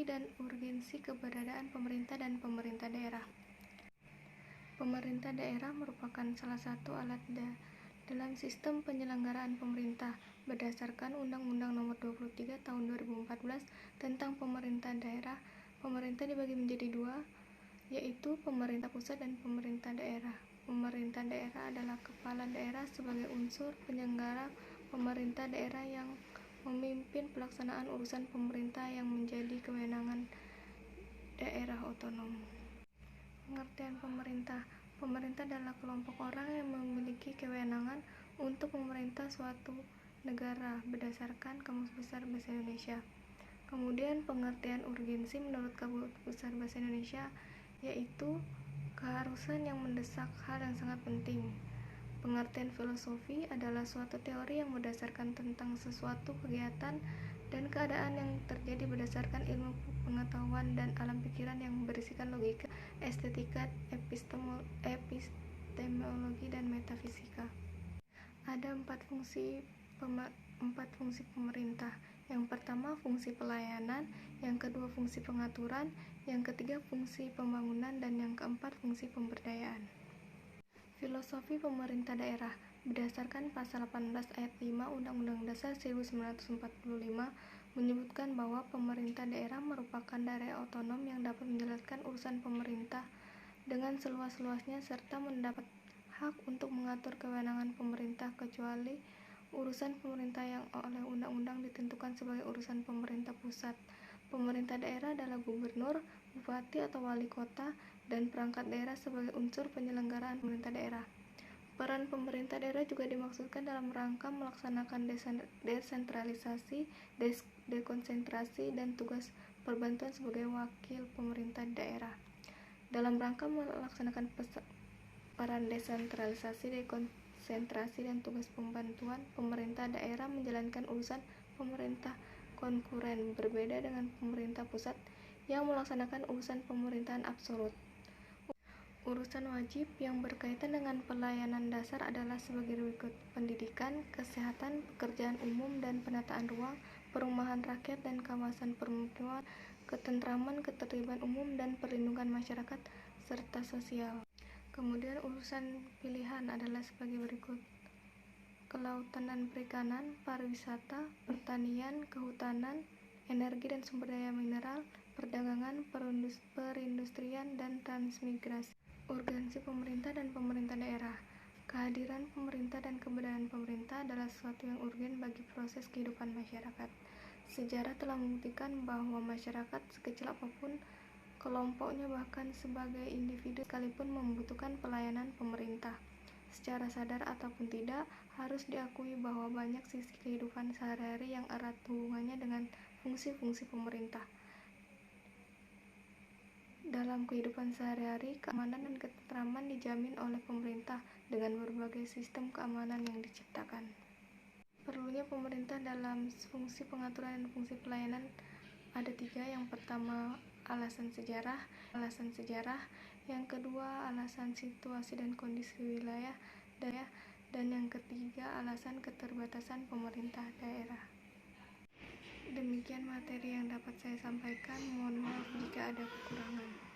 filosofi dan urgensi keberadaan pemerintah dan pemerintah daerah. Pemerintah daerah merupakan salah satu alat dalam sistem penyelenggaraan pemerintah berdasarkan Undang-Undang Nomor 23 Tahun 2014 tentang pemerintah daerah. Pemerintah dibagi menjadi dua, yaitu pemerintah pusat dan pemerintah daerah. Pemerintah daerah adalah kepala daerah sebagai unsur penyelenggara pemerintah daerah yang memimpin pelaksanaan urusan pemerintah yang menjadi kewenangan daerah otonom. Pengertian pemerintah. Pemerintah adalah kelompok orang yang memiliki kewenangan untuk memerintah suatu negara berdasarkan Kamus Besar Bahasa Indonesia. Kemudian pengertian urgensi menurut Kamus Besar Bahasa Indonesia yaitu keharusan yang mendesak, hal yang sangat penting. Pengertian filosofi adalah suatu teori yang berdasarkan tentang sesuatu kegiatan dan keadaan yang terjadi berdasarkan ilmu pengetahuan dan alam pikiran yang berisikan logika, estetika, epistemologi, dan metafisika. Ada empat fungsi pemerintah. Yang pertama fungsi pelayanan, yang kedua fungsi pengaturan, yang ketiga fungsi pembangunan, dan yang keempat fungsi pemberdayaan. Filosofi pemerintah daerah berdasarkan pasal 18 ayat 5 Undang-Undang Dasar 1945 menyebutkan bahwa pemerintah daerah merupakan daerah otonom yang dapat menjalankan urusan pemerintah dengan seluas-luasnya serta mendapat hak untuk mengatur kewenangan pemerintah kecuali urusan pemerintah yang oleh undang-undang ditentukan sebagai urusan pemerintah pusat. Pemerintah daerah adalah gubernur, bupati atau wali kota, dan perangkat daerah sebagai unsur penyelenggaraan pemerintah daerah. Peran pemerintah daerah juga dimaksudkan dalam rangka melaksanakan desentralisasi, dekonsentrasi, dan tugas perbantuan sebagai wakil pemerintah daerah. Dalam rangka melaksanakan peran desentralisasi, dekonsentrasi, dan tugas pembantuan, pemerintah daerah menjalankan urusan pemerintah konkuren, berbeda dengan pemerintah pusat yang melaksanakan urusan pemerintahan absolut. Urusan wajib yang berkaitan dengan pelayanan dasar adalah sebagai berikut: pendidikan, kesehatan, pekerjaan umum dan penataan ruang, perumahan rakyat dan kawasan permukiman, ketentraman, ketertiban umum dan perlindungan masyarakat, serta sosial. Kemudian urusan pilihan adalah sebagai berikut: kelautan dan perikanan, pariwisata, pertanian, kehutanan, energi dan sumber daya mineral, perdagangan, perindustrian, dan transmigrasi. Urgensi pemerintah dan pemerintah daerah. Kehadiran pemerintah dan keberadaan pemerintah adalah sesuatu yang urgen bagi proses kehidupan masyarakat. Sejarah telah membuktikan bahwa masyarakat sekecil apapun kelompoknya, bahkan sebagai individu sekalipun, membutuhkan pelayanan pemerintah. Secara sadar ataupun tidak, harus diakui bahwa banyak sisi kehidupan sehari-hari yang erat hubungannya dengan fungsi-fungsi pemerintah. Dalam kehidupan sehari-hari, keamanan dan ketentraman dijamin oleh pemerintah dengan berbagai sistem keamanan yang diciptakan. Perlunya pemerintah dalam fungsi pengaturan dan fungsi pelayanan ada tiga. Yang pertama, alasan sejarah, yang kedua, alasan situasi dan kondisi wilayah, dan yang ketiga, alasan keterbatasan pemerintah daerah. Demikian materi yang dapat saya sampaikan. Mohon maaf jika ada kekurangan.